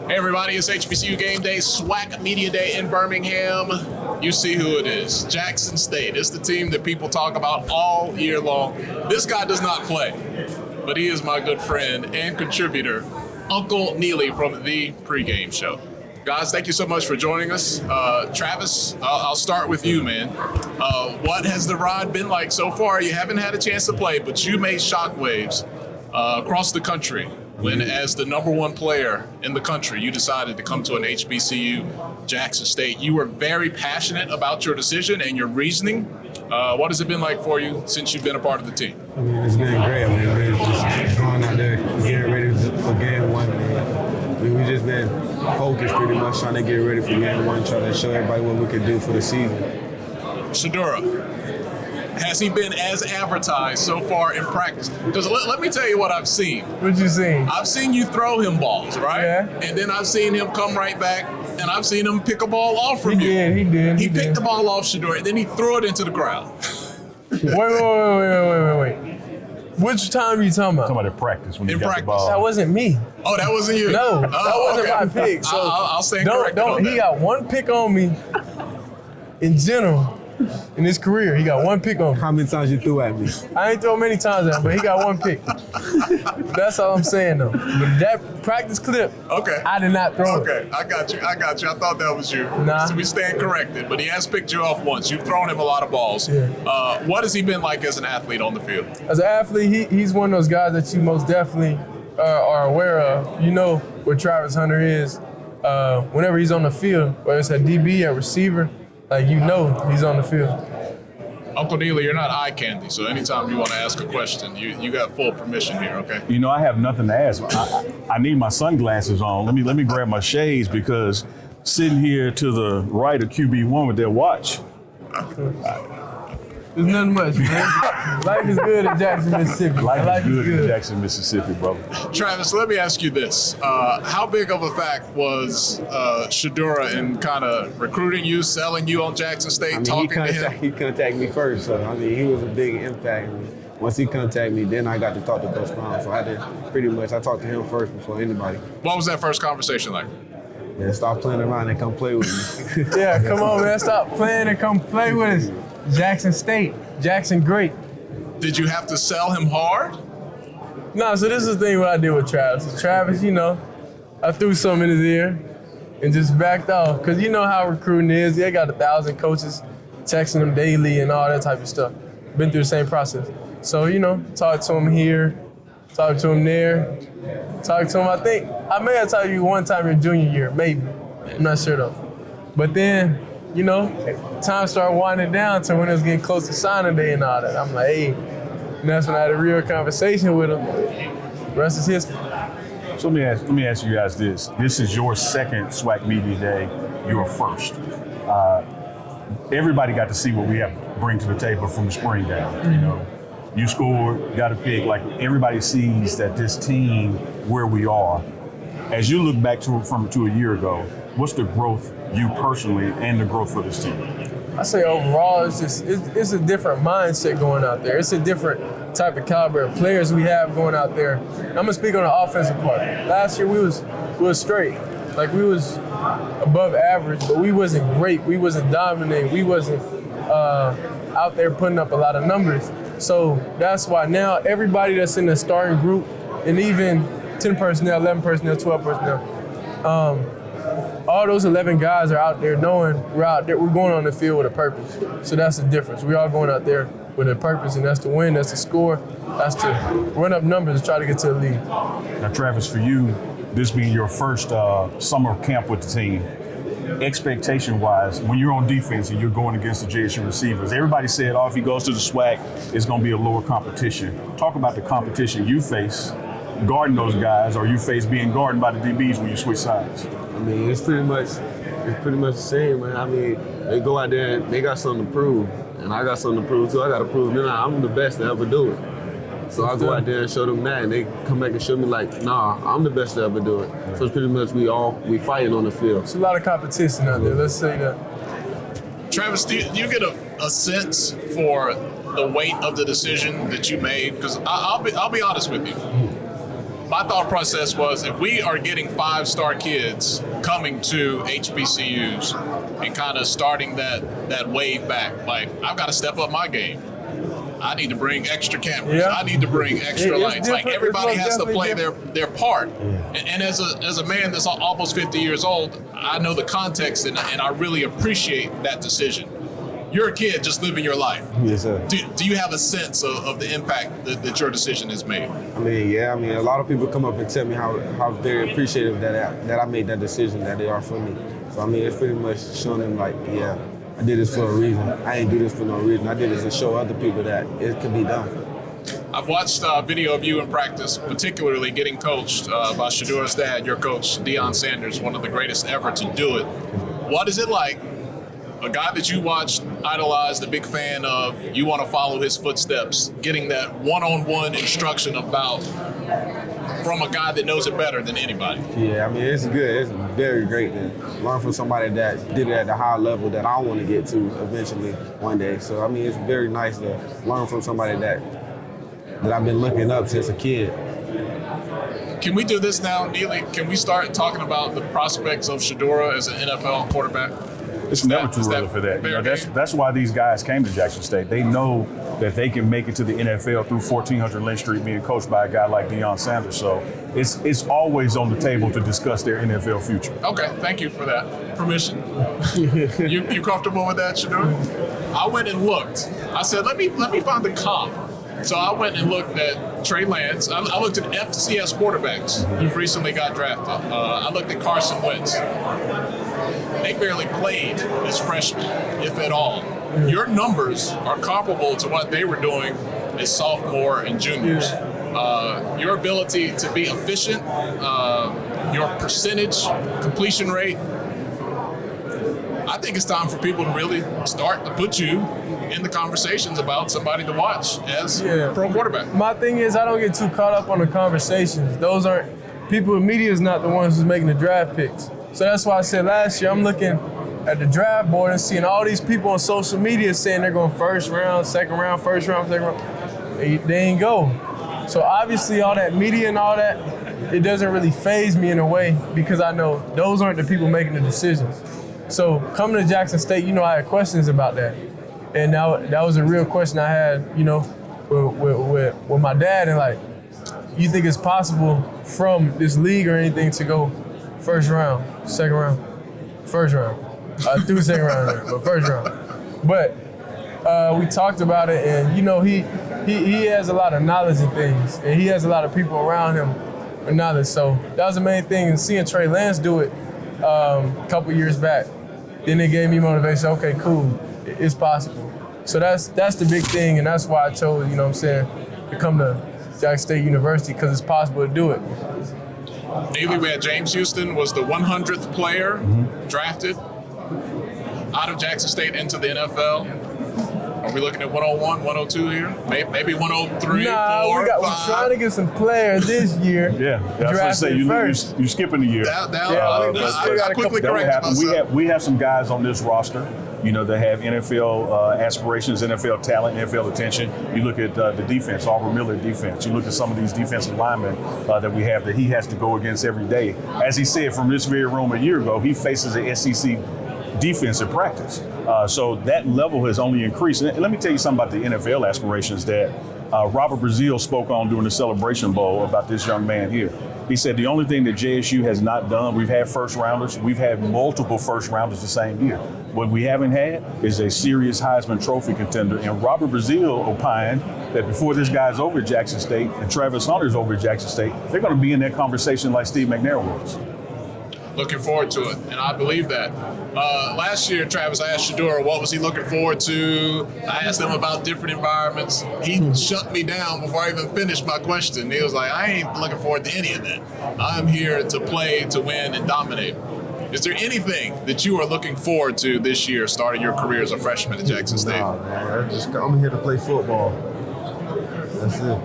Hey everybody, it's HBCU Game Day, SWAC Media Day in Birmingham. You see who it is, Jackson State. It's the team that people talk about all year long. This guy does not play, but he is my good friend and contributor, Uncle Neely from the pregame show. Guys, thank you so much for joining us. Travis, I'll start with you, man. What has the ride been like so far? You haven't had a chance to play, but you made shockwaves across the country when, as the #1 player in the country, you decided to come to an HBCU, Jackson State. You were very passionate about your decision and your reasoning. What has it been like for you since you've been a part of the team? I mean, it's been great. I mean, we're just going out there, getting ready for game one, man. I mean, we just been focused pretty much, trying to get ready for game one, trying to show everybody what we can do for the season. Shedeur, has he been as advertised so far in practice? Because let me tell you what I've seen. What you seen? I've seen you throw him balls, right? Yeah. And then I've seen him come right back, and I've seen him pick a ball off from you. He did. He picked the ball off Shedeur, and then he threw it into the crowd. Wait. Which time are you talking about? Talking about in practice when you got practice. the ball. That wasn't me. Oh, that wasn't you? No, that wasn't okay. my pick. So I'll stand corrected on He that. got one pick on me in general in his career. He got one pick on me. How many times you threw at me? I ain't throw many times at him, but he got one pick. That's all I'm saying, though. But that practice clip, Okay. I did not throw it. Okay, I got you. I thought that was you. Nah. So we stand corrected, but he has picked you off once. You've thrown him a lot of balls. Yeah. What has he been like as an athlete on the field? As an athlete, he's one of those guys that you most definitely are aware of. You know what Travis Hunter is. Whenever he's on the field, whether it's a DB, a receiver, like you know he's on the field. Uncle Neely, you're not eye candy, so anytime you want to ask a question, you got full permission here, okay? You know, I have nothing to ask. I need my sunglasses on. Let me grab my shades because sitting here to the right of QB1 with that watch. There's nothing much, man. Life is good in Jackson, Mississippi. Life is good in Jackson, Mississippi, brother. Travis, let me ask you this. How big of a fact was Shedeur in kind of recruiting you, selling you on Jackson State, I mean, talking to him? he contacted me first, so I mean, he was a big impact. Once he contacted me, then I got to talk to Coach Brown. So I talked to him first before anybody. What was that first conversation like? Man, stop playing around and come play with me. Yeah, come on, man. Stop playing and come play with us. Jackson State. Jackson great. Did you have to sell him hard? No, so this is the thing what I did with Travis. Travis, you know, I threw some in his ear and just backed off. Because you know how recruiting is. They got 1,000 coaches texting them daily and all that type of stuff. Been through the same process. So, you know, talk to him here, talk to him there, talk to him. I may have talked to you one time your junior year, maybe. I'm not sure though. But then, you know, time started winding down to when it was getting close to signing day and all that. I'm like, hey, and that's when I had a real conversation with him. The rest is history. So let me ask you guys this. This is your second SWAC Media Day. Your first. Everybody got to see what we have to bring to the table from the spring game. You know, you scored, got a pick. Like everybody sees that this team, where we are. As you look back to a year ago, what's the growth you personally and the growth for this team? I say overall, it's a different mindset going out there. It's a different type of caliber of players we have going out there. I'm gonna speak on the offensive part. Last year we was straight, like we was above average, but we wasn't great. We wasn't dominating. We wasn't out there putting up a lot of numbers. So that's why now everybody that's in the starting group, and even 10 personnel, 11 personnel, 12 personnel, all those 11 guys are out there knowing we're out there, we're going on the field with a purpose. So that's the difference. We all going out there with a purpose, and that's to win, that's to score, that's to run up numbers and try to get to the lead. Now, Travis, for you, this being your first summer camp with the team, expectation-wise, when you're on defense and you're going against the JSU receivers, everybody said, if he goes to the SWAC, it's going to be a lower competition. Talk about the competition you face guarding those guys, or you face being guarded by the DBs when you switch sides. I mean, it's pretty much the same, man. I mean, they go out there and they got something to prove, and I got something to prove too. I got to prove that I'm the best to ever do it. So I go out there and show them that, and they come back and show me like, nah, I'm the best to ever do it. So it's pretty much we fighting on the field. It's a lot of competition out there. Let's say that. Travis, do you get a sense for the weight of the decision that you made? Because I'll be honest with you. my thought process was, if we are getting 5-star kids coming to HBCUs and kind of starting that wave back, like, I've got to step up my game. I need to bring extra cameras. Yeah. I need to bring extra lights. Like, different. everybody It's has to play definitely their part. And as a man that's almost 50 years old, I know the context, and I really appreciate that decision. You're a kid just living your life. Yes, sir. Do you have a sense of the impact that your decision has made? I mean, a lot of people come up and tell me how very appreciative that I made that decision, that they are for me. So, I mean, it's pretty much showing them, like, yeah, I did this for a reason. I ain't do this for no reason. I did this to show other people that it can be done. I've watched a video of you in practice, particularly getting coached by Shedeur's dad, your coach, Deion Sanders, one of the greatest ever to do it. What is it like, a guy that you watched, idolized, a big fan of, you want to follow his footsteps, getting that one-on-one instruction about from a guy that knows it better than anybody? Yeah, I mean, it's good. It's very great to learn from somebody that did it at the high level that I want to get to eventually one day. So, I mean, it's very nice to learn from somebody that I've been looking up since a kid. Can we do this now, Neely? Can we start talking about the prospects of Shedeur as an NFL quarterback? It's never too early for that. You know, that's why these guys came to Jackson State. They know that they can make it to the NFL through 1400 Lynch Street being coached by a guy like Deion Sanders. So it's always on the table to discuss their NFL future. Okay, thank you for that permission. You comfortable with that, Shedeur? I went and looked. I said, let me find the comp. So I went and looked at Trey Lance. I looked at FCS quarterbacks who recently got drafted. I looked at Carson Wentz. They barely played as freshmen, if at all. Your numbers are comparable to what they were doing as sophomore and juniors. Your ability to be efficient, your percentage, completion rate, I think it's time for people to really start to put you in the conversations about somebody to watch as pro quarterback. My thing is, I don't get too caught up on the conversations. Those aren't, people in media is not the ones who's making the draft picks. So that's why I said last year, I'm looking at the draft board and seeing all these people on social media saying they're going first round, second round, first round, second round. They ain't go. So obviously all that media and all that, it doesn't really faze me in a way because I know those aren't the people making the decisions. So coming to Jackson State, I had questions about that. And that was a real question I had, with my dad, and like, you think it's possible from this league or anything to go first round, second round, first round, through second round, but first round. But we talked about it, and he has a lot of knowledge in things, and he has a lot of people around him with knowledge. So that was the main thing. And seeing Trey Lance do it a couple years back, then it gave me motivation. Okay, cool, it's possible. So that's the big thing, and that's why I chose, to come to Jackson State University, because it's possible to do it. Neely, we had James Houston was the 100th player drafted out of Jackson State into the NFL. Are we looking at 101, 102 here? Maybe 103, Nah, 4, we're 5? trying to get some players this year. Yeah, that's what I say. You're skipping a year. I quickly correct myself. We have some guys on this roster, that have NFL aspirations, NFL talent, NFL attention. You look at the defense, Auburn Miller defense. You look at some of these defensive linemen that we have that he has to go against every day. As he said from this very room a year ago, he faces an SEC defense in practice. So that level has only increased. And let me tell you something about the NFL aspirations that Robert Brazile spoke on during the Celebration Bowl about this young man here. He said the only thing that JSU has not done, we've had first rounders, we've had multiple first rounders the same year. What we haven't had is a serious Heisman Trophy contender. And Robert Brazile opined that before this guy's over at Jackson State and Travis Hunter's over at Jackson State, they're going to be in that conversation like Steve McNair was. Looking forward to it, and I believe that. Last year, Travis, I asked Shedeur what was he looking forward to. I asked him about different environments. He shut me down before I even finished my question. He was like, I ain't looking forward to any of that. I'm here to play, to win, and dominate. Is there anything that you are looking forward to this year, starting your career as a freshman at Jackson State? Nah, man, I'm here to play football. That's it.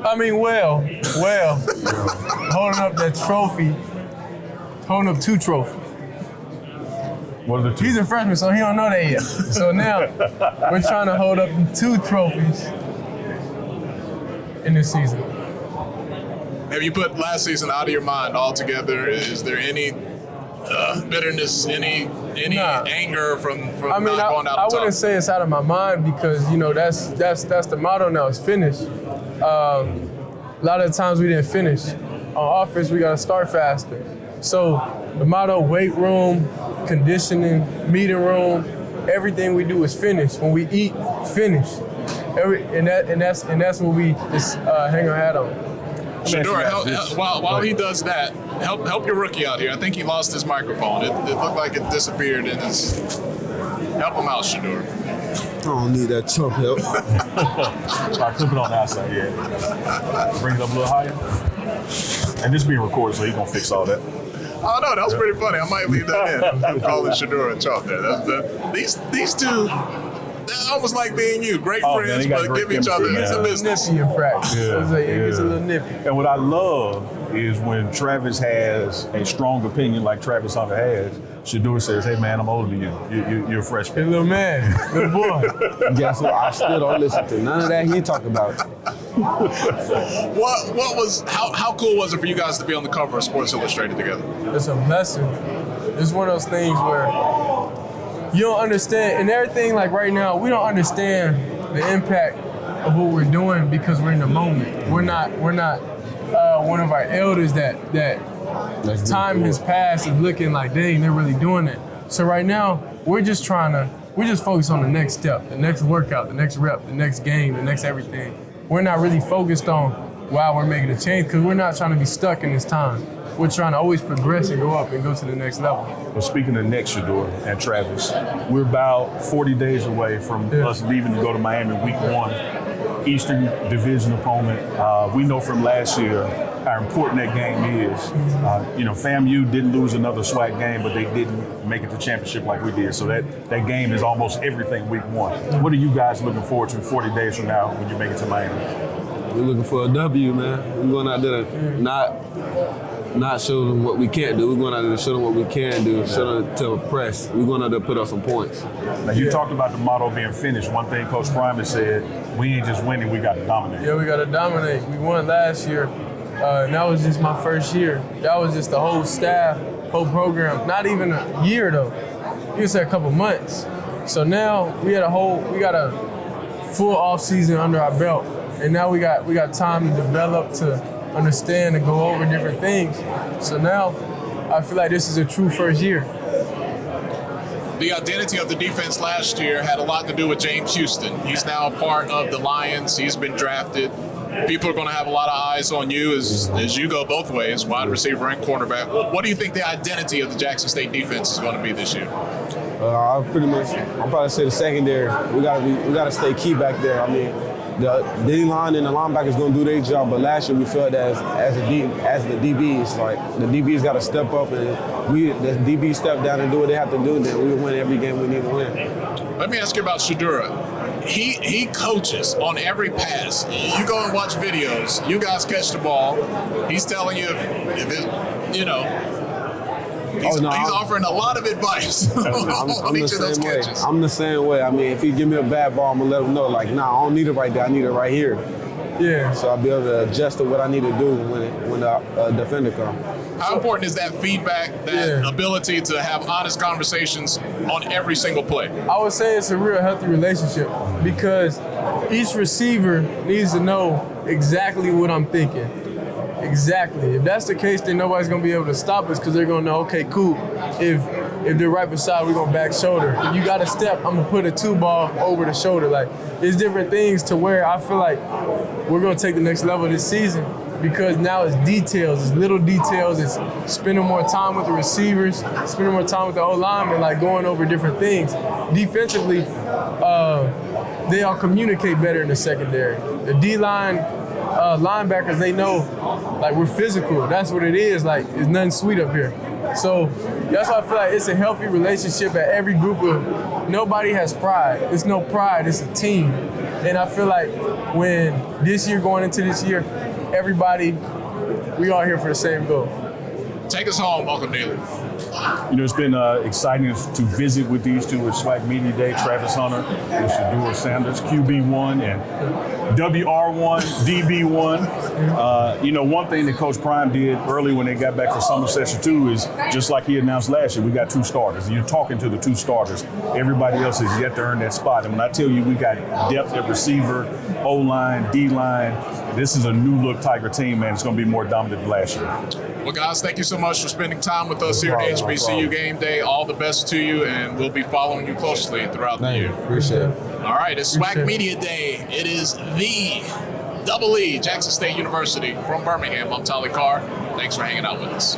I mean, well, holding up that trophy, holding up 2 trophies. What are the 2? He's a freshman, so he don't know that yet. So now we're trying to hold up 2 trophies in this season. Have you put last season out of your mind altogether? Is there any bitterness, any anger from not going out on top? I wouldn't say it's out of my mind because that's the motto now. It's finish. A lot of the times we didn't finish. On offense, we got to start faster. So the motto: weight room, conditioning, meeting room, everything we do is finish. When we eat, finish. That's what we just hang our hat on. Shedeur, while he does that, help your rookie out here. I think he lost his microphone. It looked like it disappeared. Help him out, Shedeur. I don't need that chump help. I clip it on the outside, yeah. Bring it up a little higher. And this being recorded, so he's gonna fix all that. Oh no, that was pretty funny. I might leave that in. I'm calling Shedeur a chump there. These two, they're almost like being you. Great friends, but give each other the business. Nippy in practice. It gets a little nippy. And what I love is when Travis has a strong opinion like Travis Hunter has, Shedeur says, "Hey man, I'm older than you. You're a freshman." Hey, little man, little boy. Guess what? I still don't listen to none of that he talk about. How cool was it for you guys to be on the cover of Sports Illustrated together? It's a blessing. It's one of those things where you don't understand, and everything like right now, we don't understand the impact of what we're doing because we're in the moment. We're not one of our elders that time has passed and looking like, dang, they're really doing it. So right now, we're just focused on the next step, the next workout, the next rep, the next game, the next everything. We're not really focused on, wow, we're making a change, because we're not trying to be stuck in this time. We're trying to always progress and go up and go to the next level. Well, speaking of next, Shedeur and Travis, we're about 40 days away from us leaving to go to Miami week 1, Eastern Division opponent. We know from last year how important that game is. FAMU didn't lose another SWAC game, but they didn't make it to championship like we did. So that game is almost everything week 1. What are you guys looking forward to 40 days from now when you make it to Miami? We're looking for a W, man. We're going out there to not show them what we can't do. We're going out there to show them what we can do, show them to impress. We're going out there to put up some points. Now, you talked about the motto being finished. One thing Coach Primer said, we ain't just winning, we got to dominate. Yeah, we got to dominate. We won last year, and that was just my first year. That was just the whole staff, whole program. Not even a year, though. You could say a couple months. So now we got a full off season under our belt, and now we got time to develop, to understand and go over different things. So now I feel like this is a true first year. The identity of the defense last year had a lot to do with James Houston. He's now a part of the Lions. He's been drafted. People are going to have a lot of eyes on you as you go both ways, wide receiver and cornerback. What do you think the identity of the Jackson State defense is going to be this year? I'll probably say the secondary. We gotta stay key back there. I mean, the D-line and the linebackers going to do their job, but last year we felt that as the DBs, like the DBs got to step up, and the DBs step down and do what they have to do, then we win every game we need to win. Let me ask you about Shedeur. He coaches on every pass. You go and watch videos. You guys catch the ball. He's telling you if it, He's offering a lot of advice on each of those catches. I'm the same way. I mean, if he give me a bad ball, I'm going to let him know, like, nah, I don't need it right there. I need it right here. Yeah. So I'll be able to adjust to what I need to do when the defender comes. How important is that feedback, that ability to have honest conversations on every single play? I would say it's a real healthy relationship because each receiver needs to know exactly what I'm thinking. Exactly. If that's the case, then nobody's going to be able to stop us because they're going to know, okay, cool. If they're right beside, we're going to back shoulder. If you got a step, I'm going to put a 2-ball over the shoulder. Like, it's different things to where I feel like we're going to take the next level this season because now it's details. It's little details. It's spending more time with the receivers, spending more time with the O-linemen, like going over different things. Defensively, they all communicate better in the secondary. The D-line, linebackers, they know, like, we're physical. That's what it is. Like, there's nothing sweet up here. So that's why I feel like it's a healthy relationship at every group of, nobody has pride. It's no pride, it's a team. And I feel like when this year, going into this year, everybody, we all here for the same goal. Take us home, Uncle Neely. You know, it's been exciting to visit with these two at SWAC Media Day, Travis Hunter and Shedeur Sanders, QB1 and WR1, DB1. You know, one thing that Coach Prime did early when they got back for summer session 2 is, just like he announced last year, we got 2 starters. And you're talking to the 2 starters. Everybody else has yet to earn that spot. And when I tell you we got depth at receiver, O-line, D-line, this is a new look Tiger team, man. It's going to be more dominant than last year. Well, guys, thank you so much for spending time with us here at HBCU Game Day. All the best to you, and we'll be following you closely throughout the year. Appreciate it. All right, it's SWAC Media Day. It is the Double E, Jackson State University from Birmingham. I'm Tolly Carr. Thanks for hanging out with us.